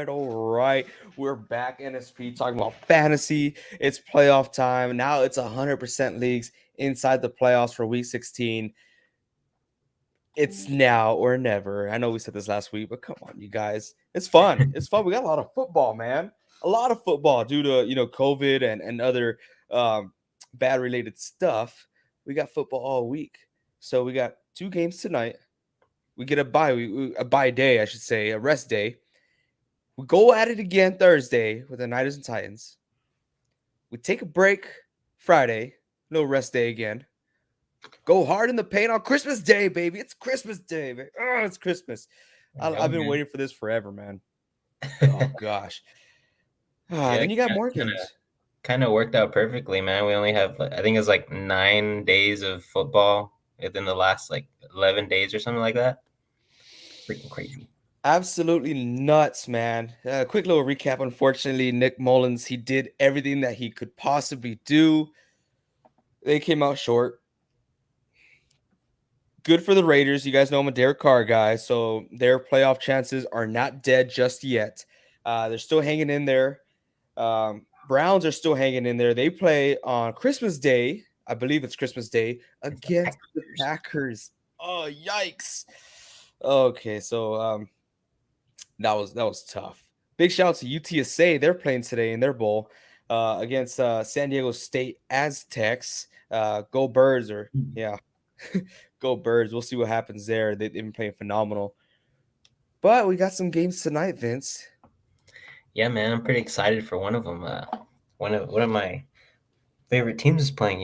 All right. We're back, NSP, talking about fantasy. It's playoff time. Now it's 100% leagues inside the playoffs for week 16. It's now or never. I know we said this last week, but come on, you guys. It's fun. It's fun. We got a lot of football, man. A lot of football due to, COVID and other bad related stuff. We got football all week. So we got 2 games tonight. We get a bye day, I should say, a rest day. We go at it again Thursday with the Niners and Titans. We take a break Friday, no rest day again. Go hard in the paint on Christmas Day, baby. It's Christmas Day, baby. Oh, it's Christmas. I've been waiting for this forever, man. Oh gosh. Then you got more games. Kind of worked out perfectly, man. We only have, I think it's like 9 days of football within the last 11 days or something like that. Freaking crazy. Absolutely nuts, man. Quick little recap. Unfortunately, Nick Mullins, he did everything that he could possibly do. They came out short. Good for the Raiders. You guys know I'm a Derek Carr guy, so their playoff chances are not dead just yet. They're still hanging in there. Browns are still hanging in there. They play on Christmas Day. I believe it's Christmas Day against the Packers. Oh, yikes. Okay, so that was tough. Big shout out to UTSA. They're playing today in their bowl against San Diego State Aztecs. Go Birds, go Birds. We'll see what happens there. They've been playing phenomenal. But we got some games tonight, Vince. Yeah, man, I'm pretty excited for one of them. One of my favorite teams is playing,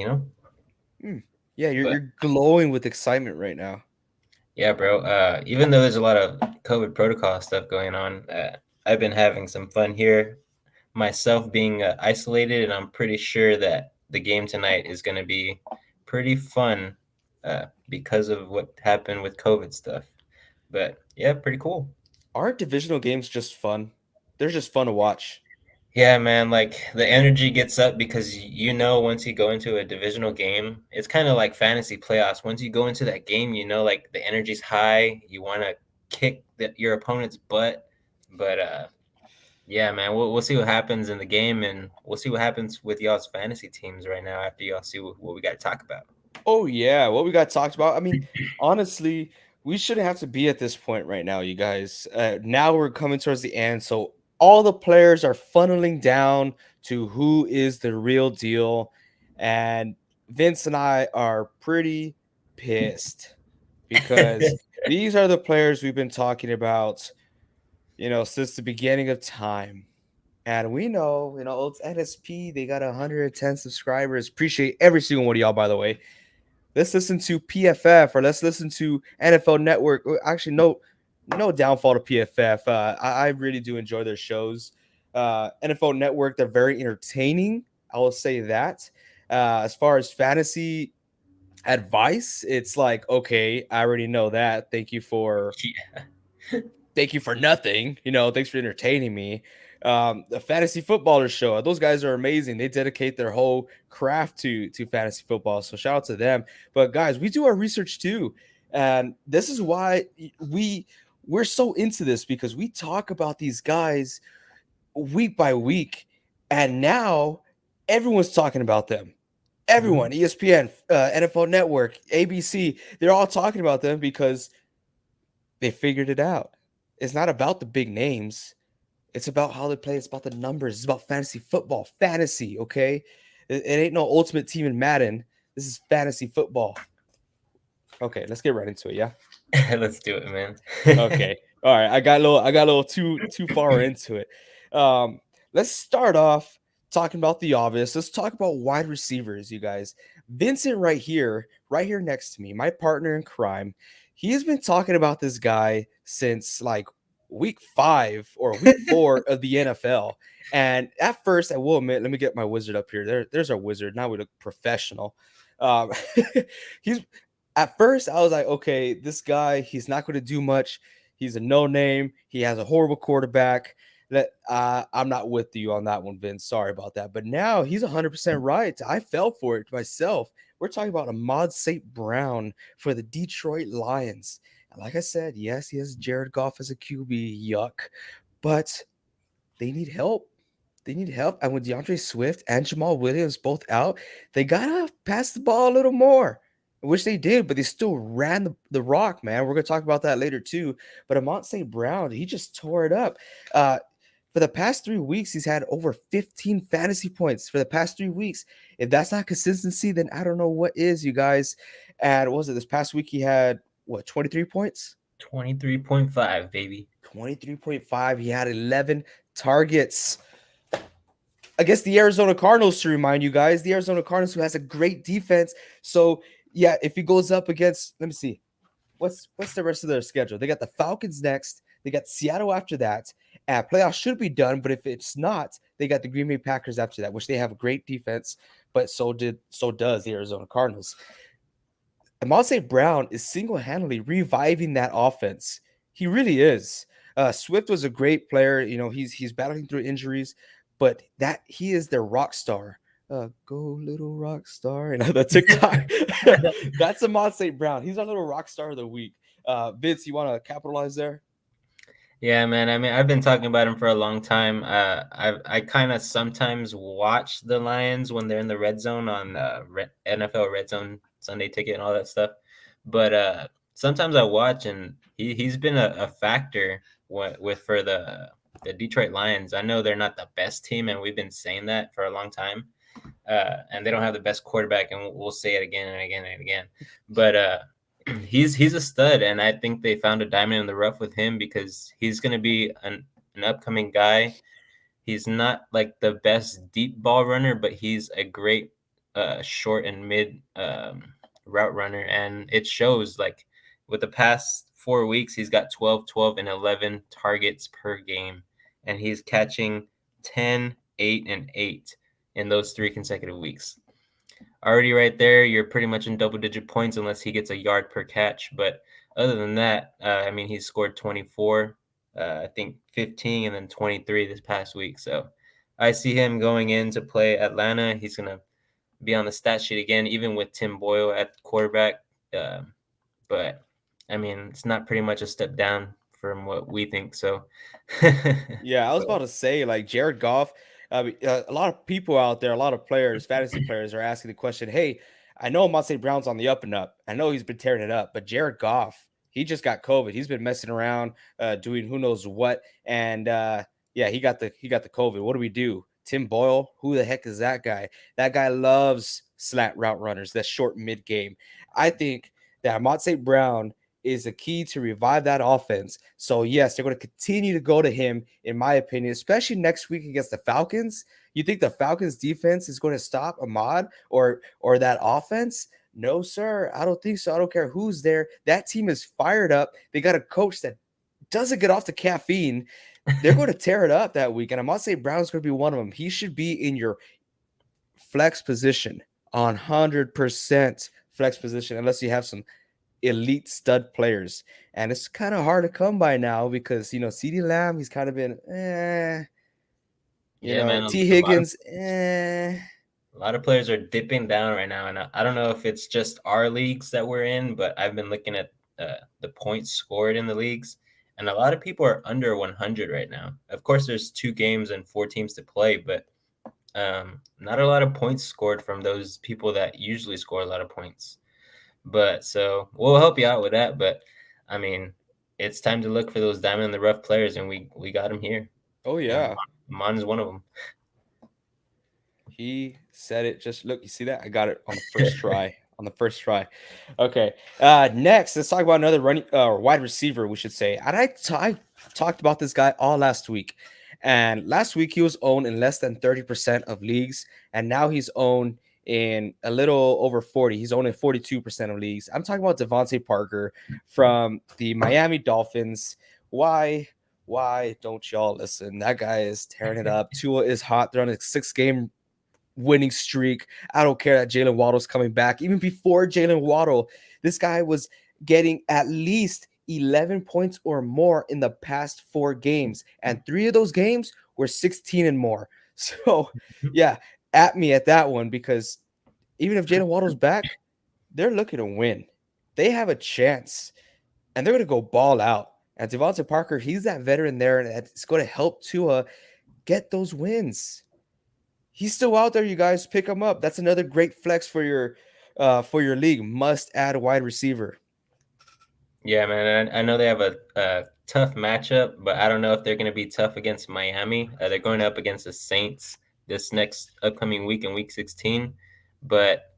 Yeah, you're glowing with excitement right now. Yeah, bro. Even though there's a lot of COVID protocol stuff going on, I've been having some fun here, myself being isolated, and I'm pretty sure that the game tonight is going to be pretty fun because of what happened with COVID stuff. But yeah, pretty cool. Aren't divisional games just fun? They're just fun to watch. Yeah, man, the energy gets up because once you go into a divisional game, it's kind of like fantasy playoffs. Once you go into that game, the energy's high. You want to kick your opponent's butt. But yeah, man, we'll see what happens in the game, and we'll see what happens with y'all's fantasy teams right now after y'all see what we got to talk about. Oh, yeah, what we got talked about. I mean, honestly, we shouldn't have to be at this point right now, you guys. Now we're coming towards the end, so all the players are funneling down to who is the real deal. And Vince and I are pretty pissed because these are the players we've been talking about, since the beginning of time. And we know, it's NSP. They got 110 subscribers. Appreciate every single one of y'all, by the way. Let's listen to PFF or let's listen to NFL Network. Actually, no downfall to PFF. I really do enjoy their shows. NFL Network, they're very entertaining. I will say that. As far as fantasy advice, it's like, okay, I already know that. Thank you for nothing. Thanks for entertaining me. The Fantasy Footballers Show, those guys are amazing. They dedicate their whole craft to fantasy football. So shout out to them. But guys, we do our research too. And this is why we're so into this, because we talk about these guys week by week, and now everyone's talking about them. Everyone, ESPN, NFL Network, ABC, they're all talking about them because they figured it out. It's not about the big names. It's about how they play. It's about the numbers. It's about fantasy football. Fantasy, okay? It ain't no Ultimate Team in Madden. This is fantasy football. Okay, let's get right into it, yeah? Let's do it, man. Okay. All right. I got a little too far into it. Let's start off talking about the obvious. Let's talk about wide receivers, you guys. Vincent right here next to me, my partner in crime, he has been talking about this guy since like week 5 or week 4 of the NFL. And at first, I will admit, let me get my wizard up here. There's our wizard. Now we look professional. Um, he's at first I was like, okay, this guy, he's not going to do much. He's a no name. He has a horrible quarterback. That I'm not with you on that one, Vince. Sorry about that. But now he's 100% right. I fell for it myself. We're talking about Ahmad St. Brown for the Detroit Lions. And like I said, yes, he has Jared Goff as a QB. Yuck. But they need help. They need help. And with DeAndre Swift and Jamal Williams both out, they gotta pass the ball a little more. Which they did, but they still ran the rock, man. We're gonna talk about that later too. But Amont St. Brown, he just tore it up. For the past 3 weeks, he's had over 15 fantasy points for the past 3 weeks. If that's not consistency, then I don't know what is, you guys. And what was it this past week? He had what 23 points? 23.5, baby. 23.5. He had 11 targets against the Arizona Cardinals, to remind you guys, the Arizona Cardinals, who has a great defense. So, yeah, if he goes up against, let me see, what's the rest of their schedule? They got the Falcons next. They got Seattle after that. And playoffs should be done, but if it's not, they got the Green Bay Packers after that, which they have a great defense, but so does the Arizona Cardinals. Amon St. Brown is single-handedly reviving that offense. He really is. Swift was a great player. You know, he's battling through injuries, but that he is their rock star. Go little rock star. And the TikTok. That's Amon St. Brown. He's our little rock star of the week. Vince, you want to capitalize there? Yeah, man. I mean, I've been talking about him for a long time. I kind of sometimes watch the Lions when they're in the red zone on NFL Red Zone Sunday Ticket and all that stuff. But sometimes I watch, and he's been a factor with for the Detroit Lions. I know they're not the best team, and we've been saying that for a long time. And they don't have the best quarterback, and we'll say it again and again and again. But he's a stud, and I think they found a diamond in the rough with him because he's going to be an upcoming guy. He's not like the best deep ball runner, but he's a great short and mid route runner, and it shows. Like with the past 4 weeks, he's got 12, 12, and 11 targets per game, and he's catching 10, 8, and 8 in those 3 consecutive weeks. Already right there, you're pretty much in double-digit points unless he gets a yard per catch. But other than that, I mean, he's scored 24, I think 15, and then 23 this past week. So I see him going in to play Atlanta. He's going to be on the stat sheet again, even with Tim Boyle at quarterback. But, I mean, it's not pretty much a step down from what we think. So, Yeah, I was about to say, like Jared Goff. A lot of people out there, a lot of players, fantasy players, are asking the question, "Hey, I know Monte Brown's on the up and up. I know he's been tearing it up, but Jared Goff, he just got COVID. He's been messing around, doing who knows what, and yeah, he got the COVID. What do we do? Tim Boyle, who the heck is that guy? That guy loves slant route runners, that short mid game. I think that Ahmad St. Brown is a key to revive that offense. So yes, they're going to continue to go to him, in my opinion, especially next week against the Falcons. You think the Falcons defense is going to stop Ahmad or that offense? No, sir. I don't think so. I don't care who's there. That team is fired up. They got a coach that doesn't get off the caffeine. They're going to tear it up that week. And I'm not saying Brown's going to be one of them. He should be in your flex position, on 100% flex position, unless you have some elite stud players. And it's kind of hard to come by now because, you know, CeeDee Lamb, he's kind of been, man, T. Higgins, A lot of players are dipping down right now, and I don't know if it's just our leagues that we're in, but I've been looking at the points scored in the leagues, and a lot of people are under 100 right now. Of course, there's 2 games and 4 teams to play, but not a lot of points scored from those people that usually score a lot of points. But so we'll help you out with that. But I mean, it's time to look for those diamond in the rough players, and we got them here. Oh yeah, Mon is one of them. He said it. Just look, you see that? I got it on the first try. On the first try. Okay. Next, let's talk about another running wide receiver, we should say. And I talked about this guy all last week. And last week he was owned in less than 30% of leagues, and now he's owned in a little over 40. He's only 42% of leagues. I'm talking about Davonte Parker from the Miami Dolphins. Why don't y'all listen? That guy is tearing it up. Tua is hot. They're on a 6-game winning streak. I don't care that Jalen Waddle's coming back. Even before Jalen Waddle, this guy was getting at least 11 points or more in the past 4 games. And 3 of those games were 16 and more. So, yeah, at me at that one, because even if Jalen Waddle's back, they're looking to win. They have a chance, and they're going to go ball out. And Devontae Parker, he's that veteran there, and it's going to help Tua get those wins. He's still out there, you guys. Pick him up. That's another great flex for your league. Must add wide receiver. Yeah, man. I know they have a tough matchup, but I don't know if they're going to be tough against Miami. They're going up against the Saints this next upcoming week in Week 16. But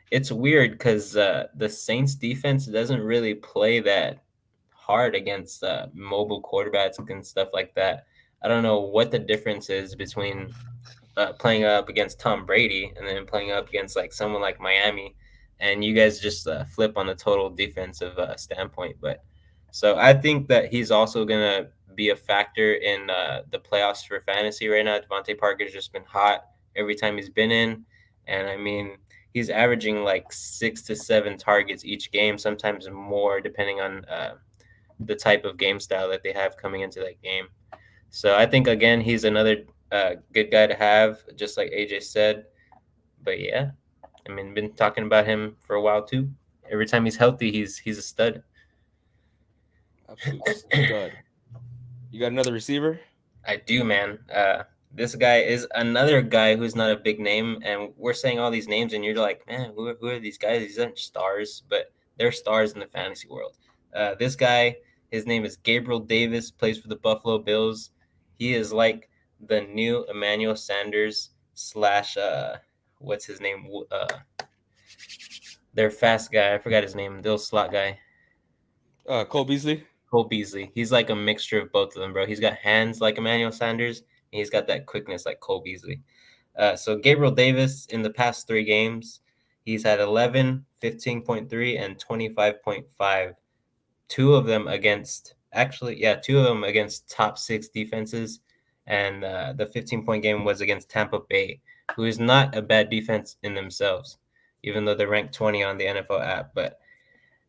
it's weird because the Saints defense doesn't really play that hard against mobile quarterbacks and stuff like that. I don't know what the difference is between playing up against Tom Brady and then playing up against like someone like Miami, and you guys just flip on the total defensive standpoint. But so I think that he's also gonna be a factor in the playoffs for fantasy right now. Devontae Parker's just been hot every time he's been in, and I mean he's averaging like 6 to 7 targets each game, sometimes more depending on the type of game style that they have coming into that game. So I think again he's another good guy to have, just like AJ said. But yeah, I mean, been talking about him for a while too. Every time he's healthy, he's a stud. Absolute stud. You got another receiver? I do, man. This guy is another guy who's not a big name, and we're saying all these names, and you're like, man, who are these guys? These aren't stars, but they're stars in the fantasy world. This guy, his name is Gabriel Davis, plays for the Buffalo Bills. He is like the new Emmanuel Sanders slash what's his name? Their fast guy. I forgot his name. The slot guy. Cole Beasley. Cole Beasley. He's like a mixture of both of them, bro. He's got hands like Emmanuel Sanders, and he's got that quickness like Cole Beasley. So Gabriel Davis in the past 3 games, he's had 11, 15.3, and 25.5. 2 of them against top 6 defenses. And the 15-point game was against Tampa Bay, who is not a bad defense in themselves, even though they're ranked 20 on the NFL app. But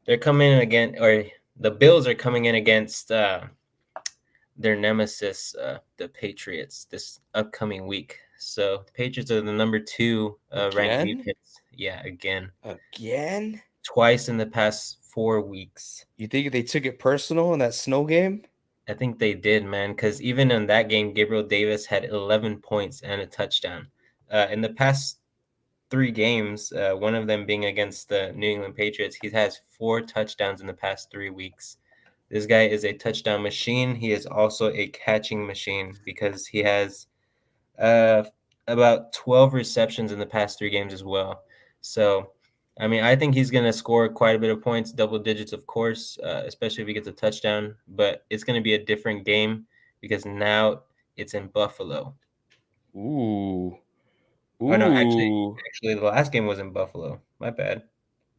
they're coming in again, or the Bills are coming in against their nemesis, the Patriots, this upcoming week. So the Patriots are the number 2 ranked defense. Yeah, again. Twice in the past 4 weeks. You think they took it personal in that snow game? I think they did, man, because even in that game, Gabriel Davis had 11 points and a touchdown. In the past 3 games, one of them being against the New England Patriots, he has 4 touchdowns in the past 3 weeks. This guy is a touchdown machine. He is also a catching machine because he has about 12 receptions in the past 3 games as well. So, I mean, I think he's going to score quite a bit of points, double digits, of course, especially if he gets a touchdown. But it's going to be a different game because now it's in Buffalo. Ooh. Oh, no, actually, the last game was in Buffalo. My bad.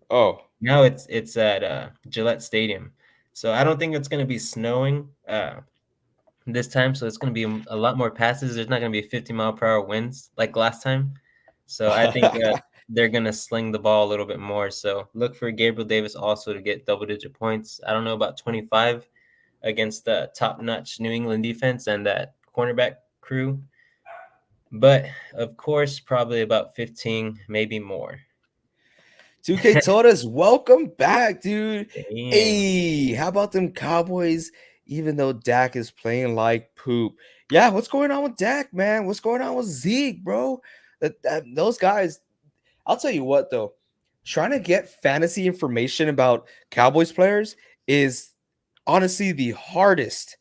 Oh. Now it's at Gillette Stadium. So I don't think it's going to be snowing this time. So it's going to be a lot more passes. There's not going to be 50-mile-per-hour winds like last time. So I think they're going to sling the ball a little bit more. So look for Gabriel Davis also to get double-digit points. I don't know about 25 against the top-notch New England defense and that cornerback crew. But, of course, probably about 15, maybe more. 2K Torres, welcome back, dude. Damn. Hey, how about them Cowboys, even though Dak is playing like poop? Yeah, what's going on with Dak, man? What's going on with Zeke, bro? Those guys, I'll tell you what, though. Trying to get fantasy information about Cowboys players is honestly the hardest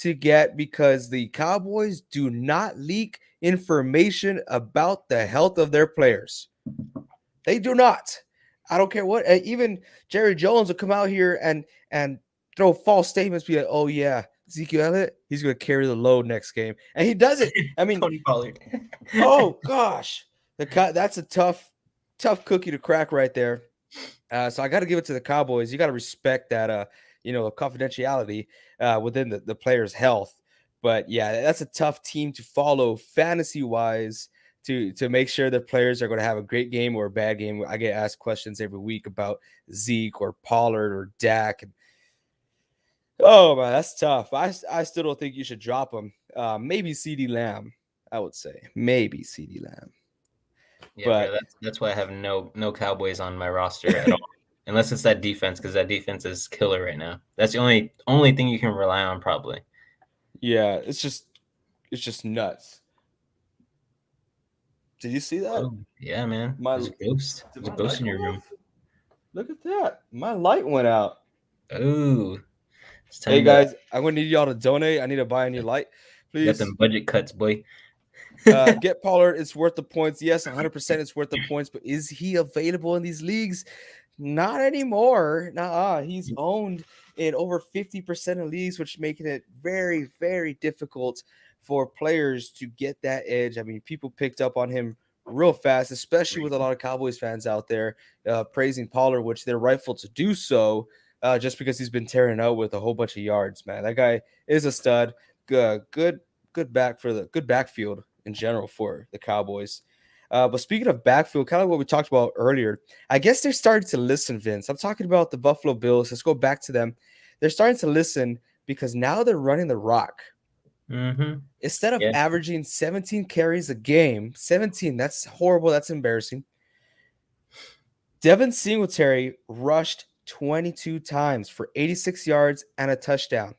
to get because the Cowboys do not leak information about the health of their players. They do not. I don't care what. Even Jerry Jones will come out here and throw false statements, be like, "Oh yeah, Ezekiel Elliott, he's going to carry the load next game," and he does it. I mean, Tony Pollard. Oh gosh, That's a tough cookie to crack right there. So I got to give it to the Cowboys. You got to respect that, confidentiality within the player's health. But yeah, that's a tough team to follow fantasy wise to make sure that players are going to have a great game or a bad game. I get asked questions every week about Zeke or Pollard or Dak. Oh man, that's tough. I still don't think you should drop him. Maybe CD Lamb, I would say maybe CD Lamb, Yeah, bro. but That's why I have no Cowboys on my roster at all, unless it's that defense, because that defense is killer right now. That's the only thing you can rely on, probably. yeah, it's just nuts. Did you see that? Oh, yeah, man. My There's a ghost. did There's a my ghost light in go your room. off? Look at that. My light went out. Oh, it's Hey time to guys, I'm gonna need y'all to donate. I need to buy a new light, got please. them budget cuts, boy. Get Pollard. It's worth the points. Yes, 100% it's worth the points, but is he available in these leagues? Not anymore. Nah, he's owned in over 50% of leagues, which making it very, very difficult for players to get that edge. I mean, people picked up on him real fast, especially with a lot of Cowboys fans out there praising Pollard, which they're rightful to do so, just because he's been tearing out with a whole bunch of yards. Man, that guy is a stud. Good good backfield in general for the Cowboys. But speaking of backfield, kind of what we talked about earlier, I guess they're starting to listen, Vince. I'm talking about the Buffalo Bills. Let's go back to them. They're starting to listen because now they're running the rock. Mm-hmm. Instead of Yeah. averaging 17 carries a game, 17, that's horrible. That's embarrassing. Devin Singletary rushed 22 times for 86 yards and a touchdown.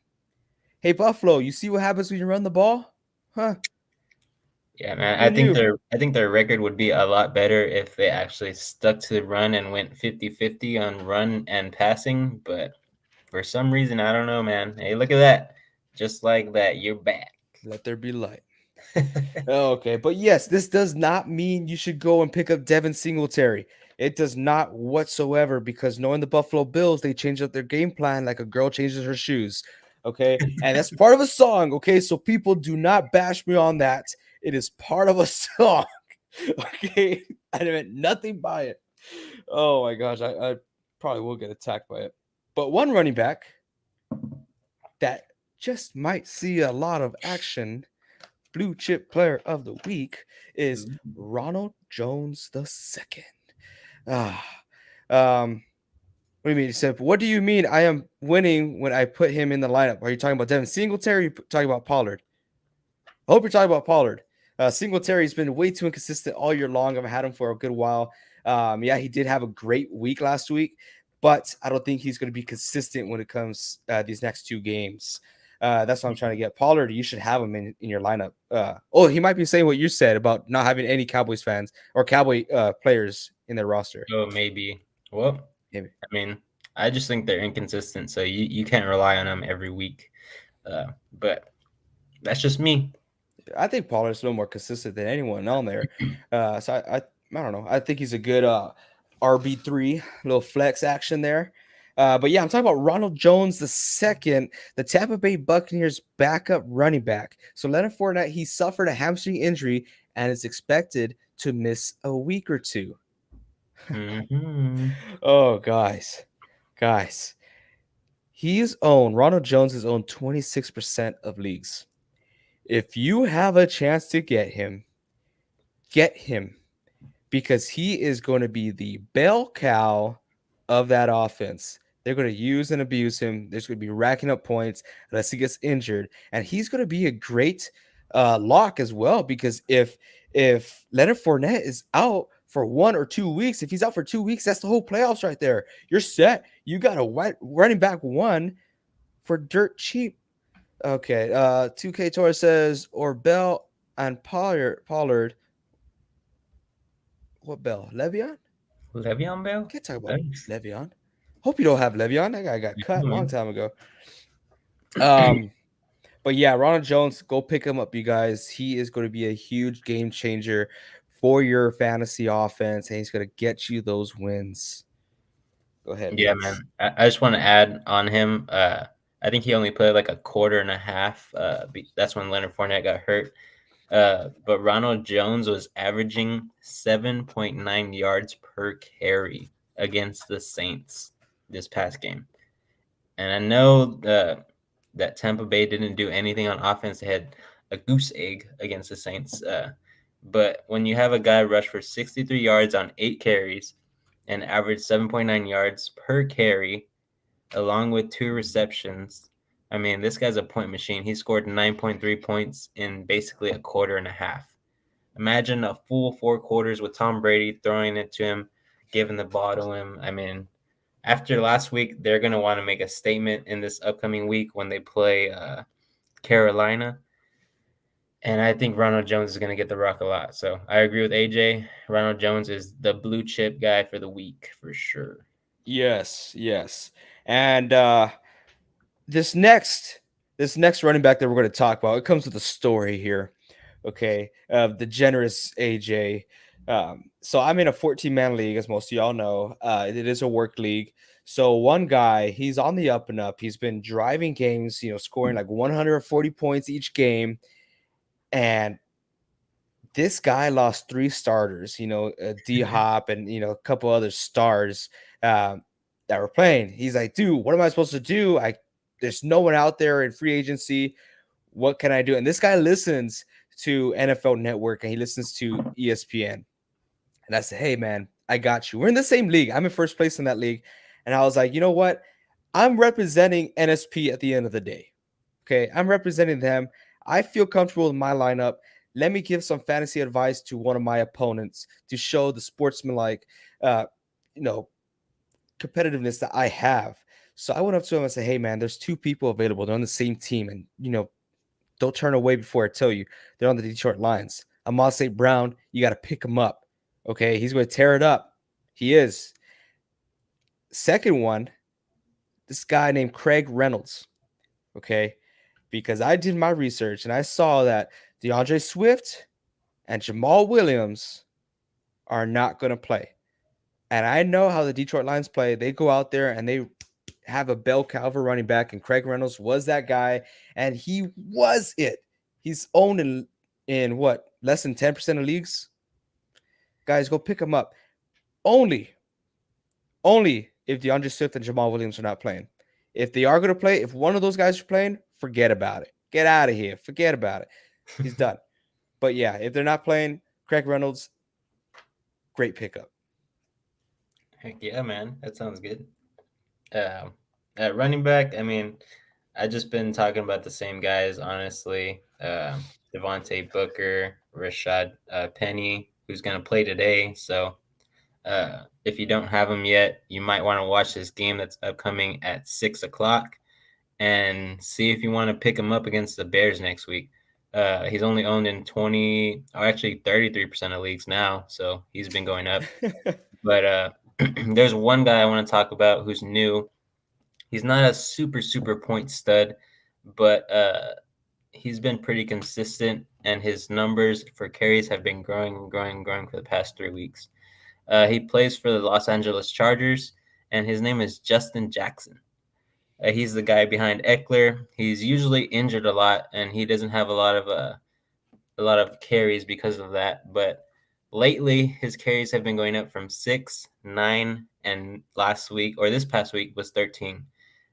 Hey, Buffalo, you see what happens when you run the ball? Huh? Yeah, man. Who knew? I think their record would be a lot better if they actually stuck to the run and went 50-50 on run and passing, but for some reason, I don't know, man. Hey, look at that. Just like that, you're back. Let there be light. Okay, but yes, this does not mean you should go and pick up Devin Singletary. It does not whatsoever because knowing the Buffalo Bills, they change up their game plan like a girl changes her shoes. Okay, and that's part of a song. Okay, so people do not bash me on that. It is part of a song. Okay, I meant nothing by it. Oh my gosh, I probably will get attacked by it. But one running back that just might see a lot of action blue chip player of the week is Ronald Jones the second. Ah, what do you mean? So, what do you mean? I am winning when I put him in the lineup. Are you talking about Devin Singletary? Or you talking about Pollard? I hope you're talking about Pollard. Singletary's been way too inconsistent all year long. I've had him for a good while. Yeah, he did have a great week last week, but I don't think he's going to be consistent when it comes these next two games. That's what I'm trying to get. Pollard, you should have him in your lineup. He might be saying what you said about not having any Cowboys fans or Cowboy players in their roster. Oh, maybe. Well, Maybe. I mean, I just think they're inconsistent, so you can't rely on them every week. But that's just me. I think Pollard's a little more consistent than anyone on there. So I don't know. I think he's a good RB3, little flex action there. But yeah, I'm talking about Ronald Jones the second, the Tampa Bay Buccaneers backup running back. So Leonard Fournette, he suffered a hamstring injury and is expected to miss a week or two. Mm-hmm. Oh, guys. Ronald Jones is owned 26% of leagues. If you have a chance to get him because he is going to be the bell cow of that offense. They're going to use and abuse him. There's going to be racking up points unless he gets injured, and he's going to be a great lock as well. Because if Leonard Fournette is out for 1 or 2 weeks, if he's out for 2 weeks, that's the whole playoffs right there. You're set. You got a running back one for dirt cheap. Okay, 2K Torres says or Bell and Pollard. What Bell? Le'Veon? Le'Veon Bell? Can't talk about Thanks. Le'Veon. Hope you don't have Le'Veon. That guy got cut a long Mhm. time ago. But yeah, Ronald Jones, go pick him up, you guys. He is going to be a huge game changer for your fantasy offense, and he's going to get you those wins. Go ahead, Yeah, Vince. man. I just want to add on him. I think he only played like a quarter and a half. That's when Leonard Fournette got hurt. But Ronald Jones was averaging 7.9 yards per carry against the Saints this past game. And I know that Tampa Bay didn't do anything on offense. They had a goose egg against the Saints. But when you have a guy rush for 63 yards on 8 carries and average 7.9 yards per carry, along with 2 receptions, I mean, this guy's a point machine. He scored 9.3 points in basically a quarter and a half. Imagine a full 4 quarters with Tom Brady throwing it to him, giving the ball to him. I mean, after last week, they're going to want to make a statement in this upcoming week when they play Carolina. And I think Ronald Jones is going to get the rock a lot. So I agree with AJ. Ronald Jones is the blue chip guy for the week for sure. Yes. And this next running back that we're going to talk about, it comes with a story here. Okay, the generous AJ. So I'm in a 14-man league, as most of y'all know. It is a work league. So one guy, he's on the up and up. He's been driving games, scoring like 140 points each game. And this guy lost 3 starters, D Hop and, a couple other stars that were playing. He's like, dude, what am I supposed to do? There's no one out there in free agency. What can I do? And this guy listens to NFL Network and he listens to ESPN. And I said, hey, man, I got you. We're in the same league. I'm in first place in that league. And I was like, you know what? I'm representing NSP at the end of the day. Okay, I'm representing them. I feel comfortable in my lineup. Let me give some fantasy advice to one of my opponents to show the sportsmanlike, competitiveness that I have. So I went up to him and said, hey, man, there's 2 people available. They're on the same team. And, don't turn away before I tell you. They're on the Detroit Lions. Amon St. Brown, you got to pick him up. Okay, he's going to tear it up. He is. Second one, this guy named Craig Reynolds. Okay, because I did my research and I saw that DeAndre Swift and Jamal Williams are not going to play. And I know how the Detroit Lions play. They go out there and they have a bell cow running back, and Craig Reynolds was that guy, and he was it. He's owned in what, less than 10% of leagues? Guys, go pick him up. Only if DeAndre Swift and Jamal Williams are not playing. If they are going to play, if one of those guys are playing, forget about it. Get out of here. Forget about it. He's done. But yeah, if they're not playing, Craig Reynolds, great pickup. Heck yeah, man. That sounds good. At running back, I mean, I just been talking about the same guys, honestly. Davonte Booker, Rashad Penny, who's going to play today. So if you don't have him yet, you might want to watch this game that's upcoming at 6 o'clock and see if you want to pick him up against the Bears next week. He's only owned in 33% of leagues now, so he's been going up. But there's one guy I want to talk about who's new. He's not a super point stud, but he's been pretty consistent, and his numbers for carries have been growing for the past 3 weeks. He plays for the Los Angeles Chargers, and his name is Justin Jackson. He's the guy behind Eckler. He's usually injured a lot, and he doesn't have a lot of carries because of that. But lately, his carries have been going up from 6, 9, and this past week was 13.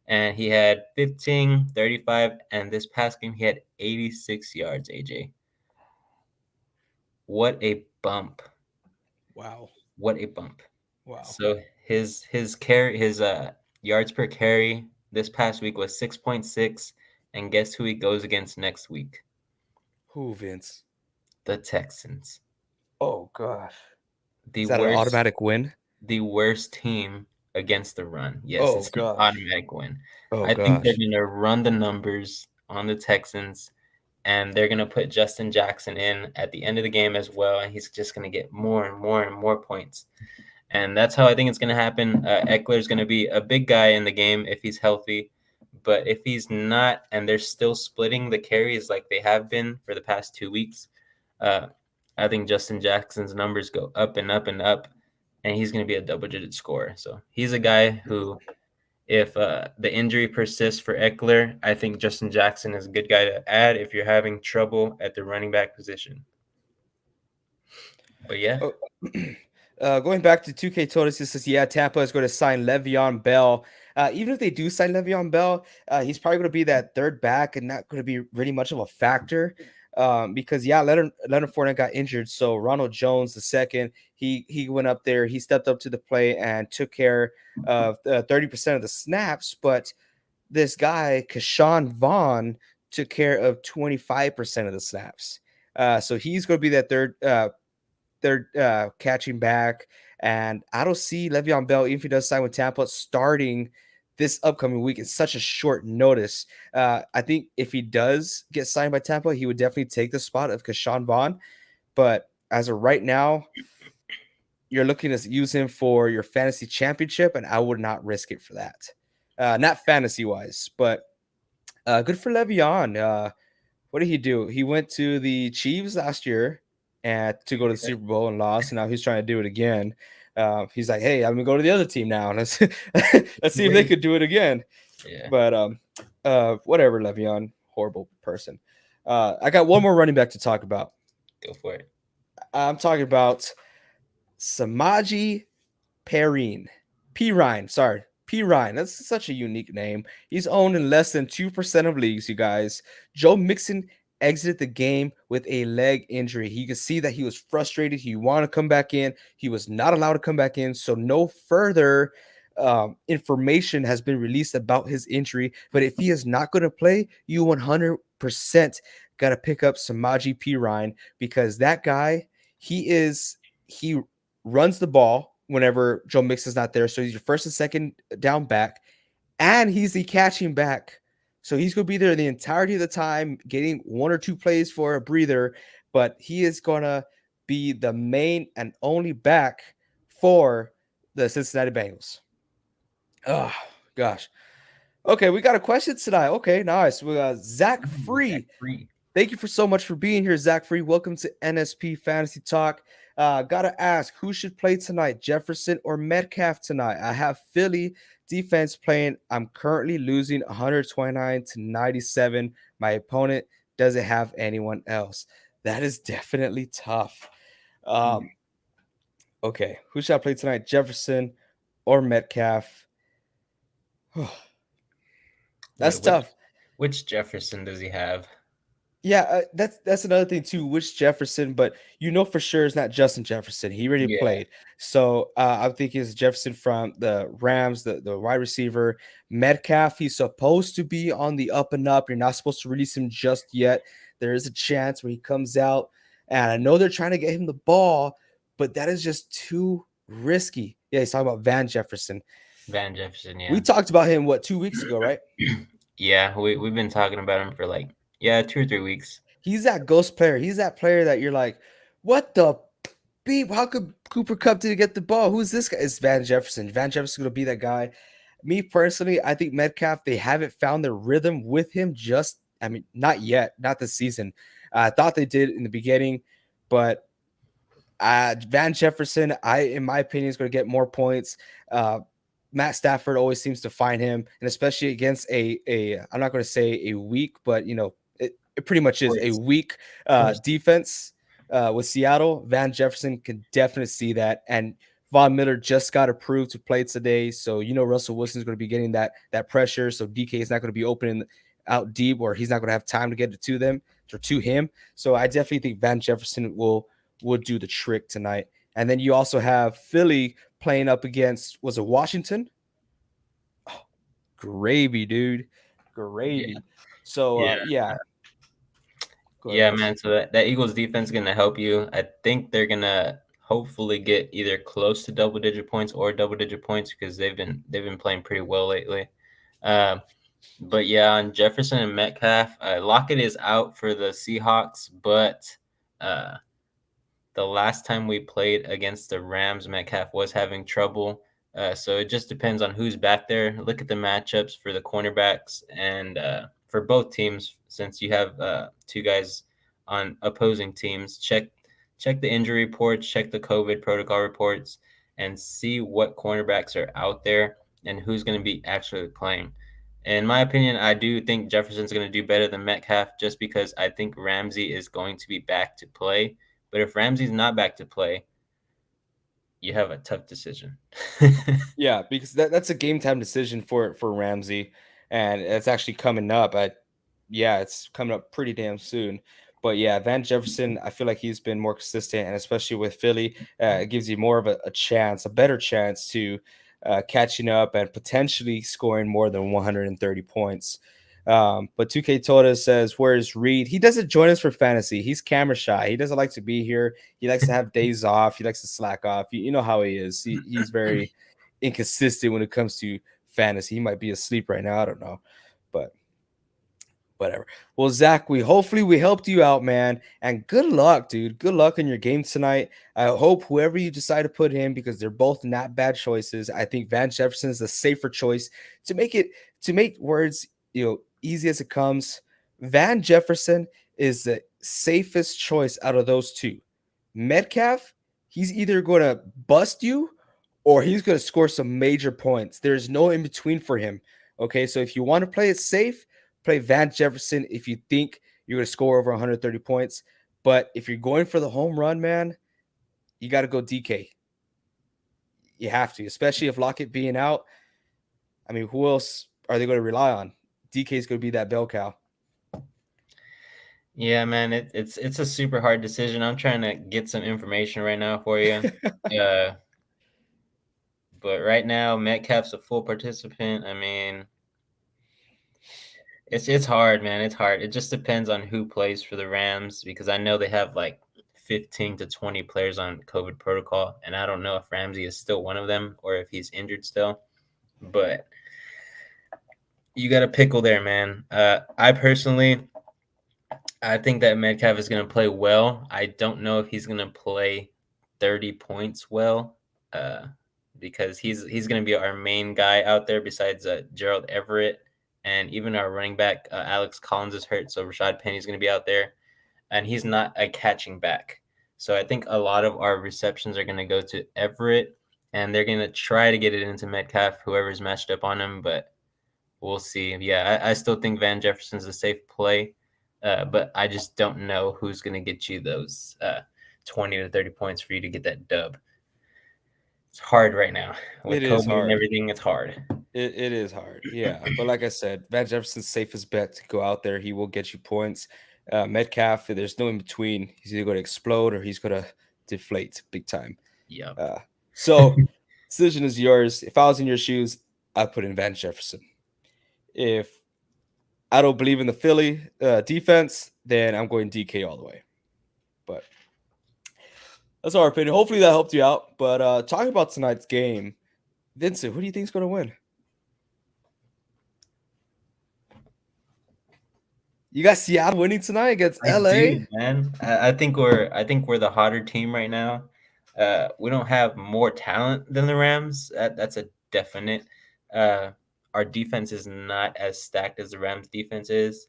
And he had 15, 35, and this past game he had 86 yards, AJ. What a bump. Wow. What a bump. Wow. So his yards per carry this past week was 6.6, and guess who he goes against next week? Who, Vince? The Texans. Oh gosh. Is that an automatic win? The worst team against the run. Yes, it's an automatic win. I think they're going to run the numbers on the Texans, and they're going to put Justin Jackson in at the end of the game as well, and he's just going to get more and more points. And that's how I think it's going to happen. Eckler's going to be a big guy in the game if he's healthy. But if he's not, and they're still splitting the carries like they have been for the past 2 weeks, I think Justin Jackson's numbers go up and up and up, and he's going to be a double-digit scorer. So he's a guy who If the injury persists for Eckler, I think Justin Jackson is a good guy to add if you're having trouble at the running back position. But yeah. Oh, going back to 2K Totus, it says, yeah, Tampa is going to sign Le'Veon Bell. Even if they do sign Le'Veon Bell, he's probably going to be that third back and not going to be really much of a factor. Because yeah, Leonard Fournette got injured, so Ronald Jones, the second, he went up there, he stepped up to the plate and took care of 30% of the snaps. But this guy, Keshawn Vaughn, took care of 25% of the snaps. So he's going to be that third catching back. And I don't see Le'Veon Bell, even if he does sign with Tampa, starting this upcoming week in such a short notice. I think if he does get signed by Tampa, he would definitely take the spot of Keshawn Vaughn. But as of right now, you're looking to use him for your fantasy championship, and I would not risk it for that. Not fantasy wise, but good for Le'Veon. What did he do? He went to the Chiefs last year and to go to the Super Bowl and lost, and now he's trying to do it again. He's like, "Hey, I'm gonna go to the other team now. Let's let's see if they could do it again." Yeah. But whatever, Le'Veon, horrible person. I got one more running back to talk about. Go for it. I'm talking about Samaji Perine. Pirine, sorry. Pirine. That's such a unique name. He's owned in less than 2% of leagues, you guys. Joe Mixon exited the game with a leg injury. You can see that he was frustrated. He wanted to come back in. He was not allowed to come back in. So no further information has been released about his injury. But if he is not going to play, you 100% got to pick up Samaji Pirine, because that guy, he runs the ball whenever Joe Mixon's not there. So he's your first and second down back, and he's the catching back. So he's going to be there the entirety of the time, getting one or two plays for a breather, but he is going to be the main and only back for the Cincinnati Bengals. Oh, gosh. Okay, we got a question tonight. Okay, nice. We got Zach Free. Thank you for so much for being here, Zach Free. Welcome to NSP Fantasy Talk. Gotta ask, who should play tonight, Jefferson or Metcalf tonight? I have Philly defense playing. I'm currently losing 129 to 97. My opponent doesn't have anyone else. That is definitely tough. Okay, who should I play tonight, Jefferson or Metcalf? That's tough. Which Jefferson does he have? Yeah, that's another thing too. Which Jefferson, but you know for sure it's not Justin Jefferson. He already played. So I'm thinking it's Jefferson from the Rams, the wide receiver. Metcalf, he's supposed to be on the up and up. You're not supposed to release him just yet. There is a chance where he comes out, and I know they're trying to get him the ball, but that is just too risky. Yeah, he's talking about Van Jefferson. Van Jefferson, yeah. We talked about him, 2 weeks ago, right? Yeah, we've been talking about him for 2 or 3 weeks. He's that ghost player. He's that player that you're like, what the beep? How could Cooper Kupp didn't get the ball? Who's this guy? It's Van Jefferson. Van Jefferson's going to be that guy. Me personally, I think Metcalf, they haven't found their rhythm with him not yet, not this season. I thought they did in the beginning, but Van Jefferson, in my opinion, is going to get more points. Matt Stafford always seems to find him, and especially against I'm not going to say a weak, but it pretty much is a weak defense with Seattle. Van Jefferson can definitely see that, and Von Miller just got approved to play today, so Russell Wilson's going to be getting that pressure. So DK is not going to be opening out deep, or he's not going to have time to get it to them or to him. So I definitely think Van Jefferson will do the trick tonight. And then you also have Philly playing up against, was it Washington? Oh, gravy, dude. Gravy. Yeah. So, yeah. Man. So that Eagles defense is going to help you. I think they're going to hopefully get either close to double-digit points or double-digit points, because they've been playing pretty well lately. But yeah, on Jefferson and Metcalf, Lockett is out for the Seahawks, but the last time we played against the Rams, Metcalf was having trouble. So it just depends on who's back there. Look at the matchups for the cornerbacks and for both teams, since you have two guys on opposing teams. Check the injury reports, check the COVID protocol reports, and see what cornerbacks are out there. and who's going to be actually playing. In my opinion, I do think Jefferson's going to do better than Metcalf just because I think Ramsey is going to be back to play. But if Ramsey's not back to play, you have a tough decision. Yeah, because that's a game time decision for Ramsey, and it's actually coming up. Yeah, it's coming up pretty damn soon. But yeah, Van Jefferson, I feel like he's been more consistent, and especially with Philly, it gives you more of a chance, a better chance to catching up and potentially scoring more than 130 points. But 2K Toda says, "Where's Reed? He doesn't join us for fantasy. He's camera shy. He doesn't like to be here. He likes to have days off. He likes to slack off. You know how he is. He's very inconsistent when it comes to fantasy. He might be asleep right now. I don't know, but whatever. Well, Zach, hopefully we helped you out, man. And good luck, dude. Good luck in your game tonight. I hope whoever you decide to put in, because they're both not bad choices. I think Van Jefferson is the safer choice to make words, easy as it comes. Van Jefferson is the safest choice out of those two. Metcalf, he's either going to bust you or he's going to score some major points. There's no in between for him. Okay, so if you want to play it safe, play Van Jefferson if you think you're going to score over 130 points. But if you're going for the home run, man, you got to go DK. You have to, especially if Lockett being out. I mean, who else are they going to rely on? DK is going to be that bell cow. Yeah, man, it's a super hard decision. I'm trying to get some information right now for you. But right now, Metcalf's a full participant. I mean, it's hard, man. It's hard. It just depends on who plays for the Rams because I know they have like 15 to 20 players on COVID protocol, and I don't know if Ramsey is still one of them or if he's injured still. But you got a pickle there, man. I personally, I think that Metcalf is going to play well. I don't know if he's going to play 30 points well, because he's going to be our main guy out there besides Gerald Everett, and even our running back Alex Collins is hurt, so Rashad Penny's going to be out there, and he's not a catching back. So I think a lot of our receptions are going to go to Everett, and they're going to try to get it into Metcalf, whoever's matched up on him, but we'll see. Yeah, I still think Van Jefferson's a safe play. But I just don't know who's going to get you those 20 to 30 points for you to get that dub. It's hard right now. With It is COVID and hard. everything, it's hard. It is hard. Yeah. But like I said, Van Jefferson's safest bet to go out there. He will get you points. Metcalf, there's no in between. He's either going to explode or he's going to deflate big time. Yep. So decision is yours. If I was in your shoes, I'd put in Van Jefferson. If I don't believe in the Philly defense, then I'm going DK all the way. But that's our opinion. Hopefully that helped you out. But talking about tonight's game, Vincent, who do you think is going to win? You got Seattle winning tonight against LA? Do, man. I think we're the hotter team right now. We don't have more talent than the Rams. That's a definite. Our defense is not as stacked as the Rams defense is,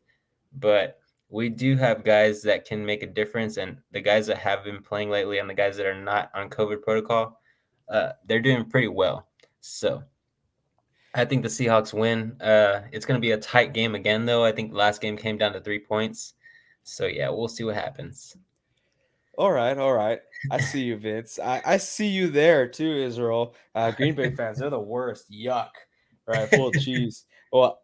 but we do have guys that can make a difference, and the guys that have been playing lately and the guys that are not on COVID protocol, they're doing pretty well. So I think the Seahawks win. It's going to be a tight game again, though. I think the last game came down to 3 points. So, yeah, we'll see what happens. All right. I see you, Vince. I see you there too, Israel. Green Bay fans, they're the worst. Yuck. Right, full of cheese. Well,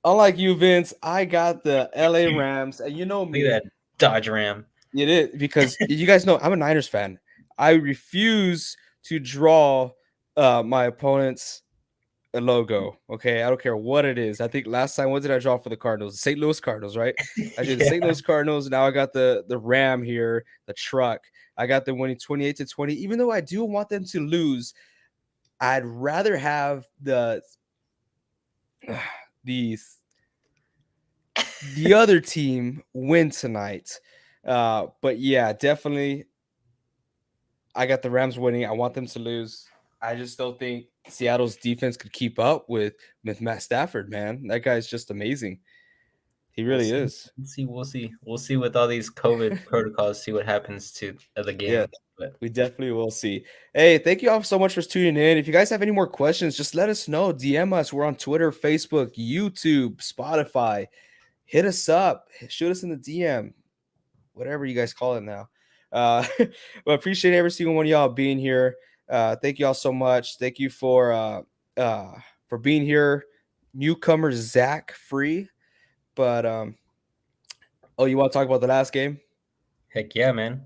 unlike you, Vince, I got the LA Rams, and you know me. Look at that Dodge Ram. It is because you guys know I'm a Niners fan. I refuse to draw my opponent's logo. Okay, I don't care what it is. I think last time, what did I draw for the Cardinals? The St. Louis Cardinals, right? I did the St. Louis Cardinals. Now I got the Ram here, the truck. I got them winning 28-20. Even though I do want them to lose, I'd rather have the other team win tonight. But yeah, definitely I got the Rams winning. I want them to lose. I just don't think Seattle's defense could keep up with Matt Stafford, man. That guy's just amazing. He really is. We'll see with all these COVID protocols. See what happens to the game. Yeah, But we definitely will see. Hey, thank you all so much for tuning in. If you guys have any more questions, just let us know. DM us. We're on Twitter, Facebook, YouTube, Spotify. Hit us up. Shoot us in the DM. Whatever you guys call it now. But appreciate every single one of y'all being here. Thank you all so much. Thank you for being here. Newcomer Zach Free. But you want to talk about the last game? heck yeah, man.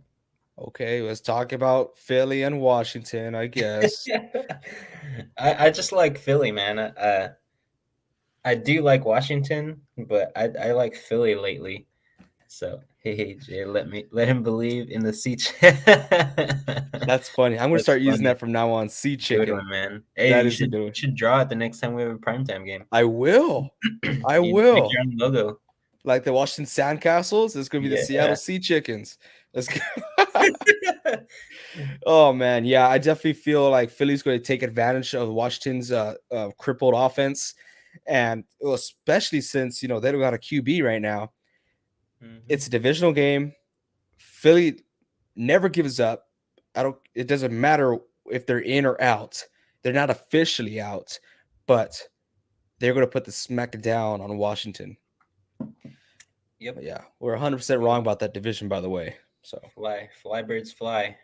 Okay, let's talk about Philly and Washington, I guess. I just like Philly, man. I do like Washington, but I like Philly lately. So hey Jay, let him believe in the sea. That's funny. I'm gonna That's start using funny. that from now on. Sea Good chicken. one, man. Hey, That you is a good one. should draw it the next time we have a primetime game. I will. I You make will. your own logo. Like the Washington Sandcastles, it's gonna be the Seattle Yeah. Sea Chickens. Let's go. Oh man, yeah, I definitely feel like Philly's going to take advantage of Washington's crippled offense, and especially since they don't got a QB right now. It's a divisional game. Philly never gives up. It doesn't matter if they're in or out. They're not officially out, but they're going to put the smack down on Washington. Yep. But yeah, we're 100% wrong about that division, by the way. So fly birds fly.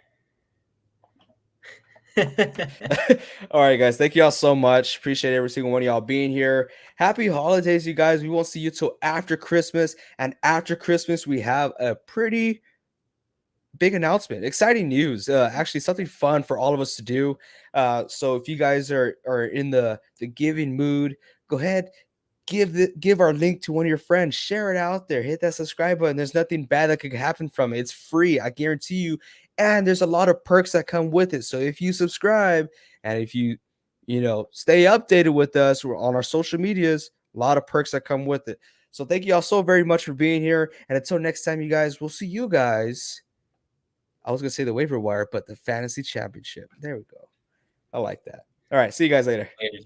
All right, guys. Thank you all so much. Appreciate every single one of y'all being here. Happy holidays, you guys. We won't see you till after Christmas. And after Christmas, we have a pretty big announcement. Exciting news. Actually, something fun for all of us to do. So if you guys are in the giving mood, go ahead. Give our link to one of your friends. Share it out there. Hit that subscribe button. There's nothing bad that could happen from it. It's free. I guarantee you. And there's a lot of perks that come with it. So if you subscribe and if you stay updated with us, we're on our social medias, a lot of perks that come with it. So thank you all so very much for being here. And until next time, you guys, we'll see you guys. I was going to say the waiver wire, but the fantasy championship. There we go. I like that. All right. See you guys later. Later.